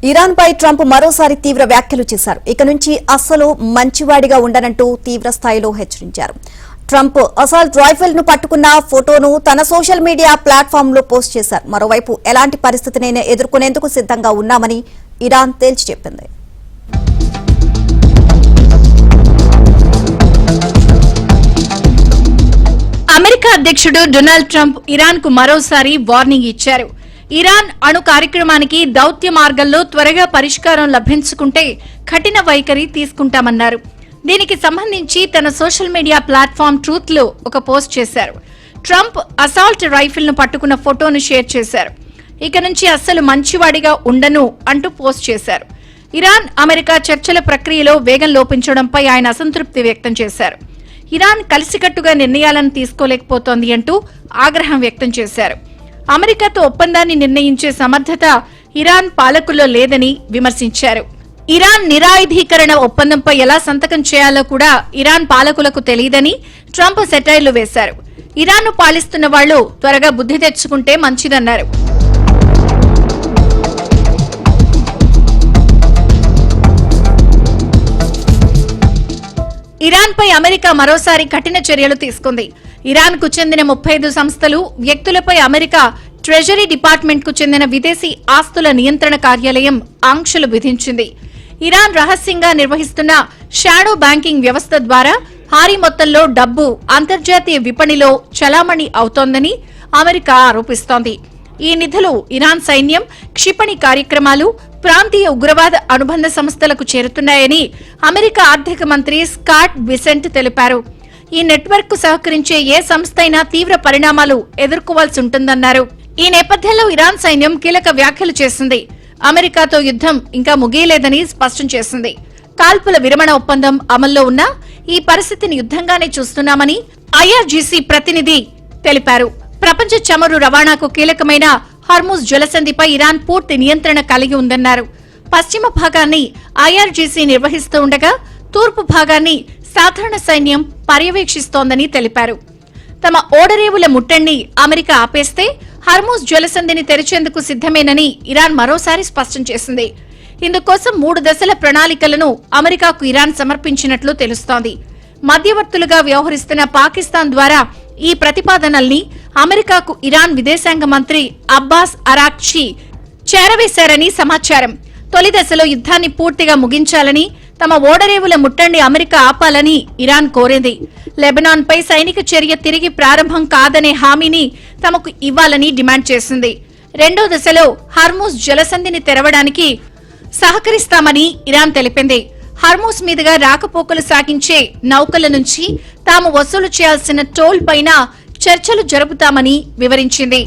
Iran పై Trump మరోసారి తీవ్ర వ్యాఖ్యలు చేశారు. ఇక నుంచి అస్సలు మంచివాడిగా ఉండనంటూ తీవ్ర స్థాయిలో హెచ్చరించారు. ట్రంప్ అసాల్ట్ రైఫిల్ ను పట్టుకున్న ఫోటోను తన సోషల్ మీడియా ప్లాట్ఫామ్ లో పోస్ట్ చేశారు. మరోవైపు ఎలాంటి పరిస్థితినైనా ఎదుర్కొనేందుకు సిద్ధంగా ఉన్నామని ఇరాన్ తేల్చి చెప్పింది. అమెరికా అధ్యక్షుడు డొనాల్డ్ ట్రంప్ ఇరాన్ కు మరోసారి వార్నింగ్ ఇచ్చారు. ఇరాన్ అణు కార్యక్రమానికి దౌత్య మార్గంలో త్వరగా పరిష్కారం లభించుకుంటే కఠిన వైఖరి తీసుకుంటామన్నారు. దీనికి సంబంధించి తన సోషల్ మీడియా ప్లాట్ఫామ్ ట్రూత్ లో ఒక పోస్ట్ చేశారు. ట్రంప్ అసాల్ట్ రైఫిల్ ను పట్టుకున్న ఫోటోను షేర్ చేశారు. ఇక నుంచి అస్సలు మంచివాడిగా ఉండను అంటూ పోస్ట్ చేశారు. ఇరాన్ అమెరికా చర్చల ప్రక్రియలో వేగం లోపించడంపై ఆయన అసంతృప్తి వ్యక్తం చేశారు. ఇరాన్ కలిసికట్టుగా నిర్ణయాలను తీసుకోలేకపోతోంది అంటూ ఆగ్రహం వ్యక్తం చేశారు. అమెరికాతో ఒప్పందాన్ని నిర్ణయించే సమర్థత ఇరాన్ పాలకుల్లో లేదని విమర్శించారు. ఇరాన్ నిరాయుధీకరణ ఒప్పందంపై ఎలా సంతకం చేయాలో కూడా ఇరాన్ పాలకులకు తెలియదని ట్రంప్ సెటైర్లు వేశారు. ఇరాన్ను పాలిస్తున్న వాళ్లు త్వరగా బుద్ధి తెచ్చుకుంటే మంచిదన్నారు. ఇరాన్ పై అమెరికా మరోసారి కఠిన చర్యలు తీసుకుంది. ఇరాన్ కు చెందిన 35 సంస్థలు, వ్యక్తులపై అమెరికా ట్రెజరీ డిపార్ట్మెంట్ కు చెందిన విదేశీ ఆస్తుల నియంత్రణ కార్యాలయం ఆంక్షలు విధించింది. ఇరాన్ రహస్యంగా నిర్వహిస్తున్న షాడో బ్యాంకింగ్ వ్యవస్థ ద్వారా భారీ మొత్తంలో డబ్బు అంతర్జాతీయ విపణిలో చలామణి అవుతోందని అమెరికా ఆరోపిస్తోంది. ఈ నిధులు ఇరాన్ సైన్యం, క్షిపణి కార్యక్రమాలు, ప్రాంతీయ ఉగ్రవాద అనుబంధ సంస్థలకు చేరుతున్నాయని అమెరికా ఆర్థిక మంత్రి స్కాట్ బిసెంట్ తెలిపారు. ఈ నెట్వర్క్ కు సహకరించే ఏ సంస్థ అయినా తీవ్ర పరిణామాలు ఎదుర్కోవాల్సి ఉంటుందన్నారు. ఈ నేపథ్యంలో ఇరాన్ సైన్యం కీలక వ్యాఖ్యలు చేసింది. అమెరికాతో యుద్ధం ఇంకా ముగియలేదని స్పష్టం చేసింది. కాల్పుల విరమణ ఒప్పందం అమల్లో ఉన్నా ఈ పరిస్థితిని యుద్ధంగానే చూస్తున్నామని ఐఆర్జీసీ ప్రతినిధి తెలిపారు. ప్రపంచ చమురు రవాణాకు కీలకమైన హార్ముజ్ జలసంధిపై ఇరాన్ పూర్తి నియంత్రణ కలిగి ఉందన్నారు. పశ్చిమ భాగాన్ని ఐఆర్జీసీ నిర్వహిస్తూ ఉండగా తూర్పు భాగాన్ని సాధారణ సైన్యం పర్యవేక్షిస్తోందని తెలిపారు. తమ ఓడరేవుల ముట్టడిని అమెరికా ఆపేస్తే హార్ముజ్ జలసంధిని తెరిచేందుకు సిద్దమేనని ఇరాన్ మరోసారి స్పష్టం చేసింది. ఇందుకోసం 3 దశల ప్రణాళికలను అమెరికాకు ఇరాన్ సమర్పించినట్లు తెలుస్తోంది. మధ్యవర్తులుగా వ్యవహరిస్తున్న పాకిస్తాన్ ద్వారా ఈ ప్రతిపాదనల్ని అమెరికాకు ఇరాన్ విదేశాంగ మంత్రి అబ్బాస్ అరాక్చి చేరవేశారని సమాచారం. తొలి దశలో యుద్ధాన్ని పూర్తిగా ముగించాలని, తమ ఓడరేవుల ముట్టడిని అమెరికా ఆపాలని ఇరాన్ కోరింది. లెబనాన్ పై సైనిక చర్య తిరిగి ప్రారంభం కాదనే హామీని తమకు ఇవ్వాలని డిమాండ్ చేసింది. రెండో దశలో హార్ముజ్ జలసంధిని తెరవడానికి సహకరిస్తామని ఇరాన్ తెలిపింది. హార్ముజ్ మీదుగా రాకపోకలు సాగించే నౌకల నుంచి తాము వసూలు చేయాల్సిన టోల్ పైన చర్చలు జరుపుతామని వివరించింది.